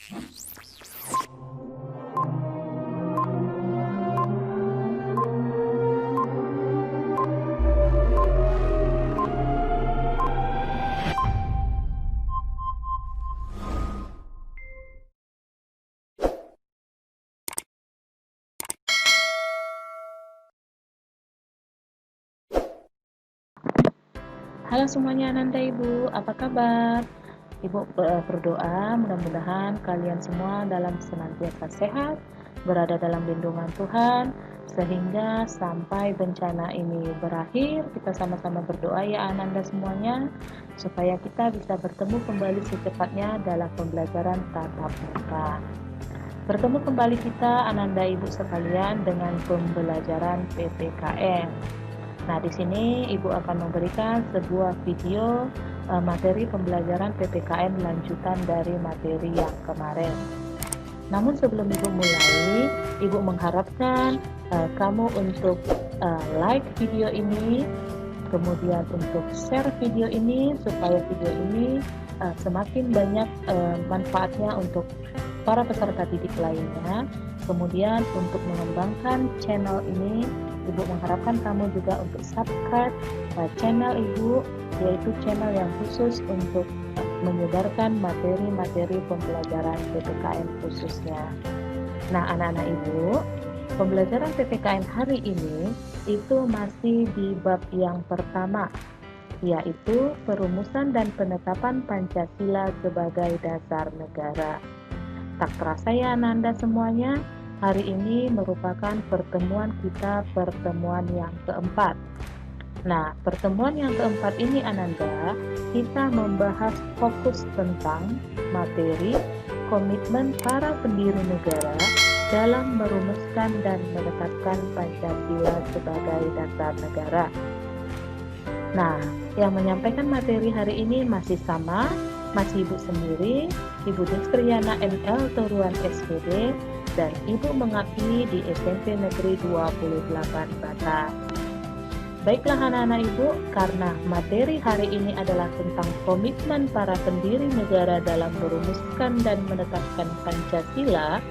Halo semuanya, Ananda Ibu, apa kabar? Ibu berdoa mudah-mudahan kalian semua dalam senantiasa sehat, berada dalam lindungan Tuhan, sehingga sampai bencana ini berakhir, kita sama-sama berdoa ya Ananda semuanya, supaya kita bisa bertemu kembali secepatnya dalam pembelajaran tatap muka. Bertemu kembali kita Ananda Ibu sekalian dengan pembelajaran PPKN. Nah, di sini Ibu akan memberikan sebuah video materi pembelajaran PPKN lanjutan dari materi yang kemarin. Namun sebelum Ibu mulai, Ibu mengharapkan kamu untuk like video ini, kemudian untuk share video ini supaya video ini semakin banyak manfaatnya untuk para peserta didik lainnya. Kemudian untuk mengembangkan channel ini, Ibu mengharapkan kamu juga untuk subscribe channel Ibu, yaitu channel yang khusus untuk menyebarkan materi-materi pembelajaran PPKN khususnya. Nah, anak-anak Ibu, pembelajaran PPKN hari ini itu masih di bab yang pertama, yaitu perumusan dan penetapan Pancasila sebagai dasar negara. Tak terasa ya Ananda semuanya, hari ini merupakan pertemuan yang keempat. Nah, pertemuan yang keempat ini Ananda, kita membahas fokus tentang materi komitmen para pendiri negara dalam merumuskan dan menetapkan Pancasila sebagai dasar negara. Nah, yang menyampaikan materi hari ini masih sama, masih Ibu sendiri, Ibu Destriana NL Toruan SPD, dan Ibu mengabdi di SMP Negeri 28 Batam. Baiklah anak-anak Ibu, karena materi hari ini adalah tentang komitmen para pendiri negara dalam merumuskan dan menetapkan Pancasila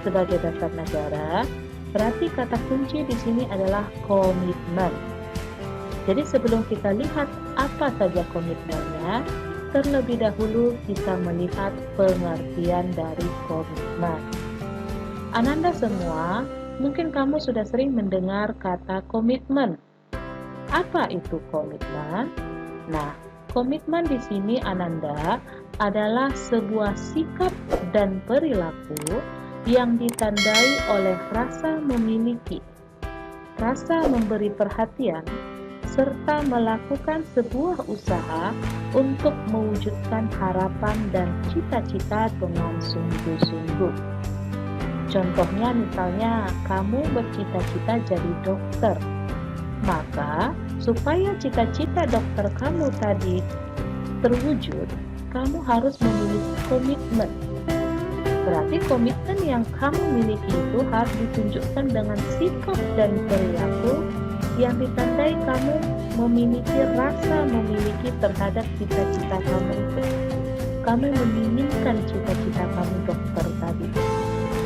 sebagai dasar negara, berarti kata kunci di sini adalah komitmen. Jadi sebelum kita lihat apa saja komitmennya, terlebih dahulu kita melihat pengertian dari komitmen. Ananda semua, mungkin kamu sudah sering mendengar kata komitmen. Apa itu komitmen? Nah, komitmen di sini Ananda adalah sebuah sikap dan perilaku yang ditandai oleh rasa memiliki, rasa memberi perhatian, serta melakukan sebuah usaha untuk mewujudkan harapan dan cita-cita dengan sungguh-sungguh. Contohnya misalnya kamu bercita-cita jadi dokter, maka supaya cita-cita dokter kamu tadi terwujud, kamu harus memiliki komitmen. Berarti komitmen yang kamu miliki itu harus ditunjukkan dengan sikap dan perilaku yang ditandai kamu memiliki rasa memiliki terhadap cita-cita kamu itu. Kamu menginginkan cita-cita kamu dokter tadi.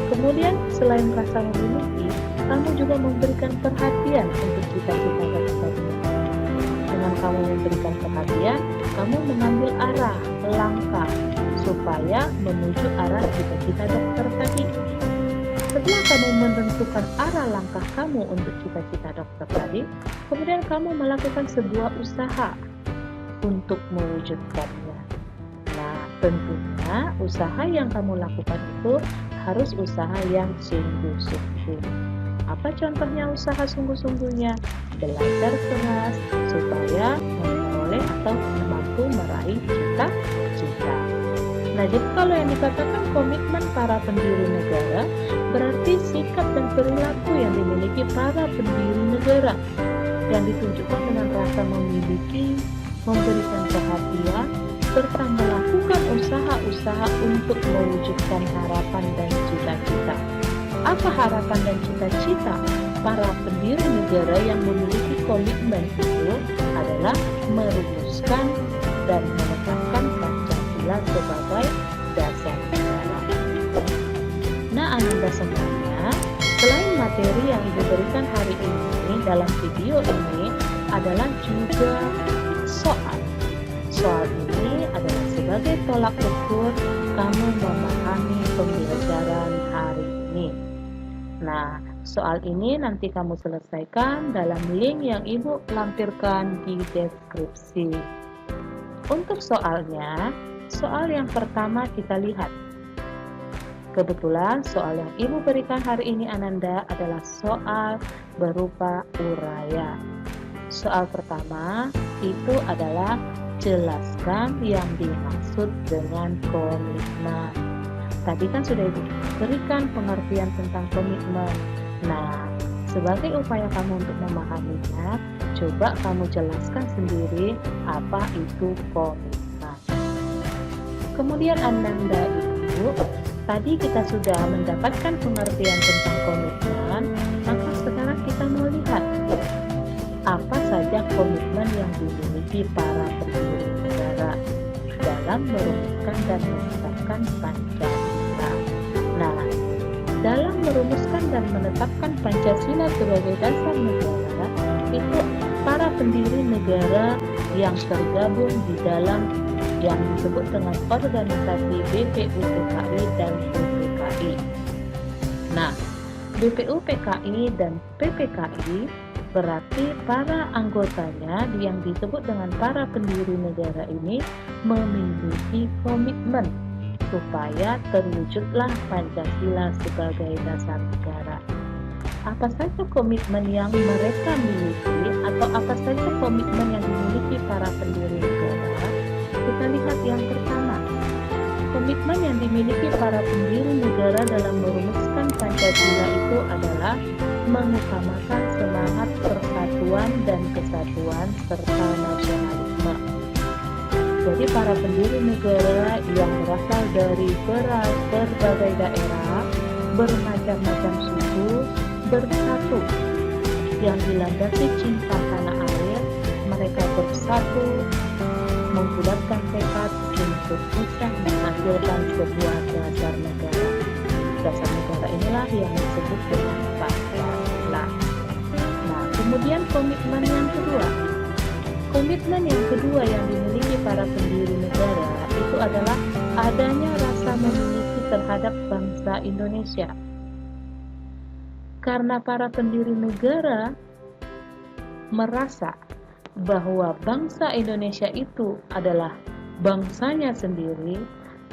Kemudian selain rasa memiliki, kamu juga memberikan perhatian untuk cita-cita dokter ini. Dengan kamu memberikan perhatian, kamu mengambil arah, langkah, supaya menuju arah cita-cita dokter tadi. Setelah kamu menentukan arah langkah kamu untuk cita-cita dokter tadi, kemudian kamu melakukan sebuah usaha untuk mewujudkannya. Nah, tentunya usaha yang kamu lakukan itu harus usaha yang sungguh-sungguh. Apa contohnya usaha sungguh-sungguhnya? Belajar keras supaya memperoleh atau mampu meraih cita-cita. Nah, jadi kalau yang dikatakan komitmen para pendiri negara, berarti sikap dan perilaku yang dimiliki para pendiri negara, yang ditunjukkan dengan rasa memiliki, memberikan perhatian, serta melakukan usaha-usaha untuk mewujudkan harapan dan cita-cita. Apa harapan dan cita-cita para pendiri negara yang memiliki komitmen itu adalah merumuskan dan menetapkan Pancasila sebagai dasar negara. Ananda semuanya, selain materi yang Ibu berikan hari ini dalam video ini adalah juga soal. Soal ini adalah sebagai tolak ukur kamu memahami pembelajaran hari ini. Nah, soal ini nanti kamu selesaikan dalam link yang Ibu lampirkan di deskripsi. Untuk soalnya, soal yang pertama kita lihat. Kebetulan soal yang Ibu berikan hari ini Ananda adalah soal berupa uraya. Soal pertama itu adalah jelaskan yang dimaksud dengan komitmen. Tadi kan sudah Ibu berikan pengertian tentang komitmen. Nah, sebagai upaya kamu untuk memahaminya, coba kamu jelaskan sendiri apa itu komitmen. Kemudian Ananda Ibu, tadi kita sudah mendapatkan pengertian tentang komitmen, maka sekarang kita mau lihat apa saja komitmen yang dimiliki para pendiri negara dalam merumuskan dan menetapkan Pancasila. Nah, dalam merumuskan dan menetapkan Pancasila sebagai dasar negara, itu para pendiri negara yang tergabung di dalam yang disebut dengan organisasi BPU-PKI dan PPKI. Nah, BPU-PKI dan PPKI berarti para anggotanya yang disebut dengan para pendiri negara ini memiliki komitmen supaya terwujudlah Pancasila sebagai dasar negara. Apa saja komitmen yang mereka miliki atau apa saja komitmen yang dimiliki para pendiri negara? Kita lihat yang pertama. Komitmen yang dimiliki para pendiri negara dalam merumuskan Pancasila itu adalah mengutamakan semangat persatuan dan kesatuan serta nasionalisme. Jadi para pendiri negara yang berasal dari berbagai daerah, bermacam-macam suku, bersatu yang dilandasi cinta tanah air, mereka bersatu membulatkan tekad untuk bisa menghasilkan sebuah dasar negara. Dasar negara inilah yang disebut dengan Pancasila. Nah, kemudian komitmen yang kedua. Komitmen yang kedua yang dimiliki para pendiri negara itu adalah adanya rasa memiliki terhadap bangsa Indonesia. Karena para pendiri negara merasa bahwa bangsa Indonesia itu adalah bangsanya sendiri,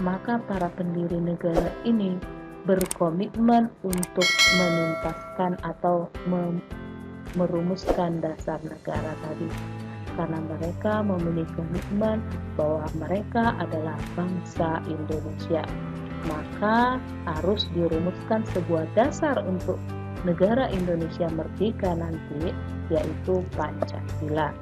maka para pendiri negara ini berkomitmen untuk menuntaskan atau merumuskan dasar negara tadi. Karena mereka memiliki komitmen bahwa mereka adalah bangsa Indonesia, maka harus dirumuskan sebuah dasar untuk negara Indonesia merdeka nanti, yaitu Pancasila.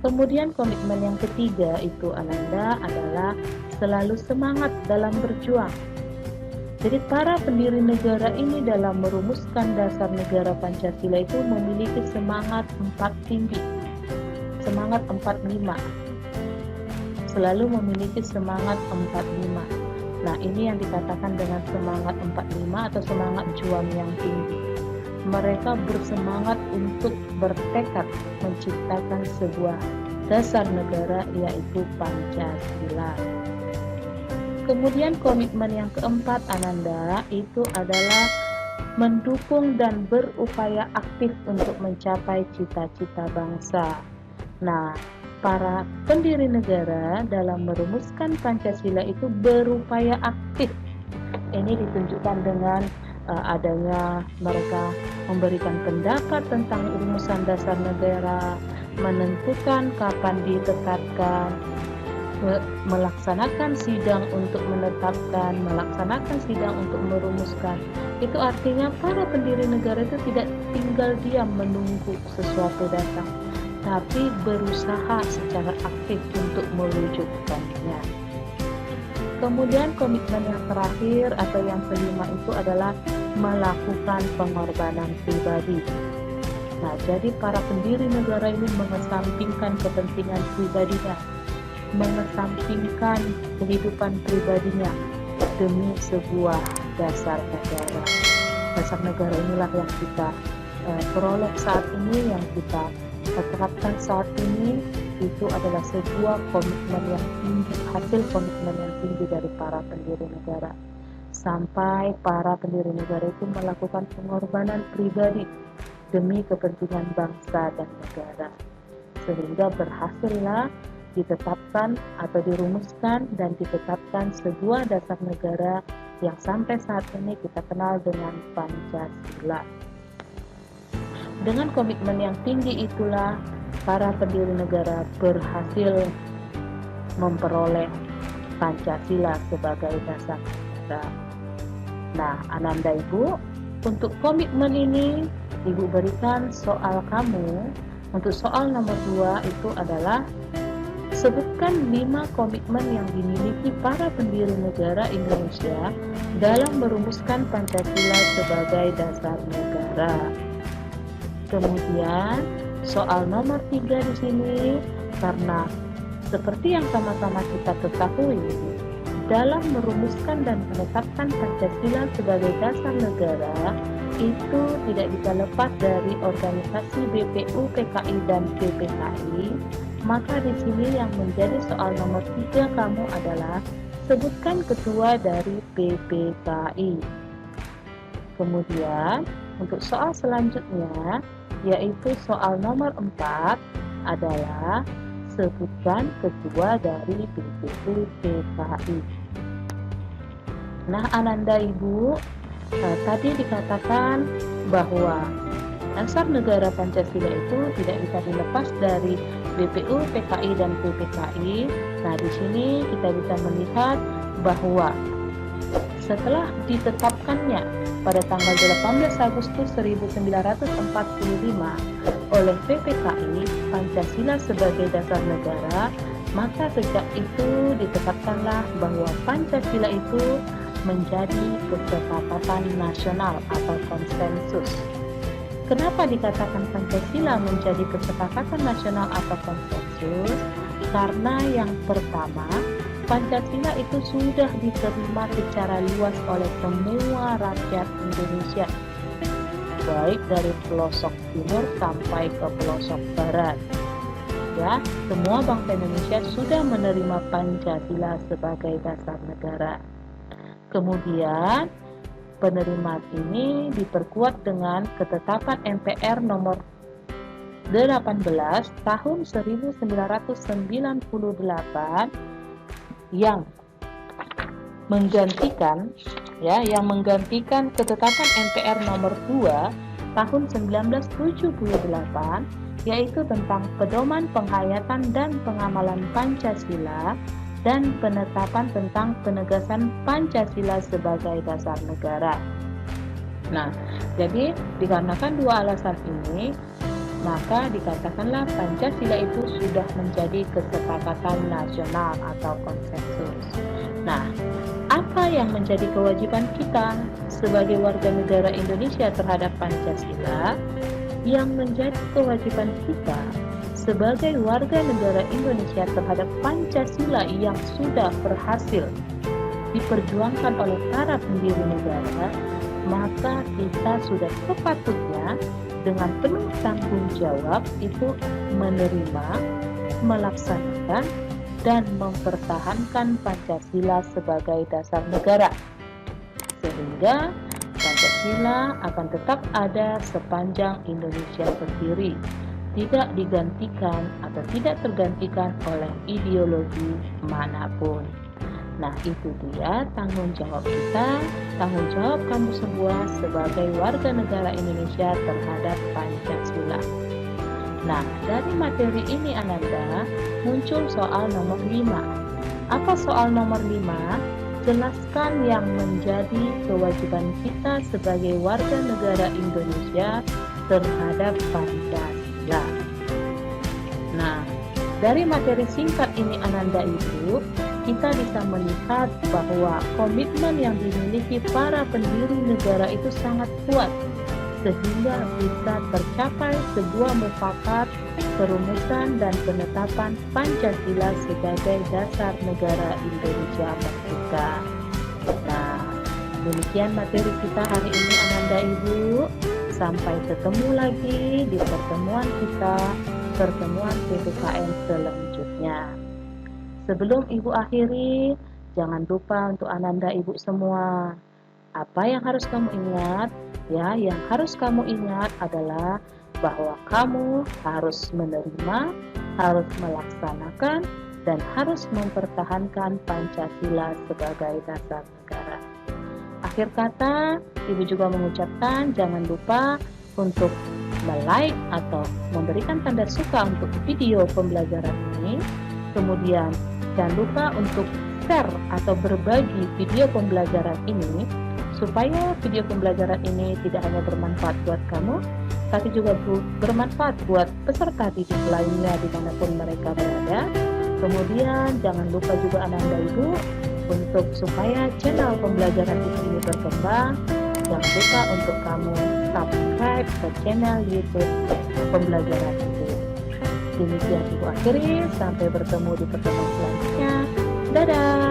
Kemudian komitmen yang ketiga itu Ananda adalah selalu semangat dalam berjuang. Jadi para pendiri negara ini dalam merumuskan dasar negara Pancasila itu memiliki semangat 4 tinggi, semangat 45. Selalu memiliki semangat 45. Nah, ini yang dikatakan dengan semangat 45 atau semangat juang yang tinggi. Mereka bersemangat untuk bertekad menciptakan sebuah dasar negara, yaitu Pancasila. Kemudian komitmen yang keempat Ananda itu adalah mendukung dan berupaya aktif untuk mencapai cita-cita bangsa. Nah, para pendiri negara dalam merumuskan Pancasila itu berupaya aktif. Ini ditunjukkan dengan adanya mereka memberikan pendapat tentang rumusan dasar negara, menentukan kapan ditetapkan, melaksanakan sidang untuk menetapkan, melaksanakan sidang untuk merumuskan. Itu artinya para pendiri negara itu tidak tinggal diam menunggu sesuatu datang, tapi berusaha secara aktif untuk mewujudkannya. Kemudian komitmen yang terakhir atau yang kelima itu adalah melakukan pengorbanan pribadi. Nah, jadi para pendiri negara ini mengesampingkan kepentingan pribadinya, mengesampingkan kehidupan pribadinya demi sebuah dasar negara. Dasar negara inilah yang kita peroleh saat ini, yang kita terapkan saat ini. Itu adalah sebuah komitmen yang tinggi, hasil komitmen yang tinggi dari para pendiri negara. Sampai para pendiri negara itu melakukan pengorbanan pribadi demi kepentingan bangsa dan negara. Sehingga berhasillah ditetapkan atau dirumuskan dan ditetapkan sebuah dasar negara yang sampai saat ini kita kenal dengan Pancasila. Dengan komitmen yang tinggi itulah para pendiri negara berhasil memperoleh Pancasila sebagai dasar negara. Nah, Ananda Ibu, untuk komitmen ini Ibu berikan soal kamu. Untuk soal nomor 2 itu adalah sebutkan 5 komitmen yang dimiliki para pendiri negara Indonesia dalam merumuskan Pancasila sebagai dasar negara. Kemudian soal nomor 3 di sini, karena seperti yang sama-sama kita ketahui, dalam merumuskan dan menetapkan Pancasila sebagai dasar negara itu tidak bisa lepas dari organisasi BPU, PKI, dan PPKI. Maka di sini yang menjadi soal nomor 3 kamu adalah sebutkan ketua dari PPKI. Kemudian untuk soal selanjutnya, yaitu soal nomor 4 adalah sebutkan ketua dari BPU PKI. Nah, Ananda Ibu, tadi dikatakan bahwa dasar negara Pancasila itu tidak bisa dilepas dari BPU, PKI, dan PPKI. Nah, di sini kita bisa melihat bahwa setelah ditetapkannya pada tanggal 18 Agustus 1945 oleh PPKI Pancasila sebagai dasar negara, maka sejak itu ditetapkanlah bahwa Pancasila itu menjadi kesepakatan nasional atau konsensus. Kenapa dikatakan Pancasila menjadi kesepakatan nasional atau konsensus? Karena yang pertama, Pancasila itu sudah diterima secara luas oleh semua rakyat Indonesia, baik dari pelosok timur sampai ke pelosok barat. Ya, semua bangsa Indonesia sudah menerima Pancasila sebagai dasar negara. Kemudian, penerimaan ini diperkuat dengan ketetapan MPR nomor 18 tahun 1998 yang menggantikan ketetapan MPR nomor 2 tahun 1978, yaitu tentang pedoman penghayatan dan pengamalan Pancasila dan penetapan tentang penegasan Pancasila sebagai dasar negara. Nah, jadi dikarenakan dua alasan ini, maka dikatakanlah Pancasila itu sudah menjadi kesepakatan nasional atau konsensus. Nah, apa yang menjadi kewajiban kita sebagai warga negara Indonesia terhadap Pancasila? Yang menjadi kewajiban kita sebagai warga negara Indonesia terhadap Pancasila yang sudah berhasil diperjuangkan oleh para pendiri negara, maka kita sudah sepatutnya dengan penuh tanggung jawab itu menerima, melaksanakan, dan mempertahankan Pancasila sebagai dasar negara, sehingga Pancasila akan tetap ada sepanjang Indonesia berdiri, tidak digantikan atau tidak tergantikan oleh ideologi manapun. Nah, itu dia tanggung jawab kita, tanggung jawab kamu semua sebagai warga negara Indonesia terhadap Pancasila. Nah, dari materi ini Ananda, muncul soal nomor 5. Apa soal nomor 5? Jelaskan yang menjadi kewajiban kita sebagai warga negara Indonesia terhadap Pancasila. Nah, dari materi singkat ini Ananda Ibu, kita bisa melihat bahwa komitmen yang dimiliki para pendiri negara itu sangat kuat, sehingga bisa tercapai sebuah mufakat perumusan dan penetapan Pancasila sebagai dasar negara Indonesia merdeka. Nah, Demikian materi kita hari ini Ananda Ibu. Sampai ketemu lagi di pertemuan kita, pertemuan PPKN selanjutnya. Sebelum Ibu akhiri, jangan lupa untuk Ananda Ibu semua. Apa yang harus kamu ingat? Ya, yang harus kamu ingat adalah bahwa kamu harus menerima, harus melaksanakan, dan harus mempertahankan Pancasila sebagai dasar negara. Akhir kata, Ibu juga mengucapkan jangan lupa untuk like atau memberikan tanda suka untuk video pembelajaran ini. Kemudian jangan lupa untuk share atau berbagi video pembelajaran ini supaya video pembelajaran ini tidak hanya bermanfaat buat kamu, tapi juga bermanfaat buat peserta didik lainnya dimanapun mereka berada. Kemudian jangan lupa juga Ananda Ibu untuk supaya channel pembelajaran ini berkembang, jangan lupa untuk kamu subscribe ke channel YouTube pembelajaran itu. Demikian Ibu akhiri, sampai bertemu di pertemuan selanjutnya. Dadah.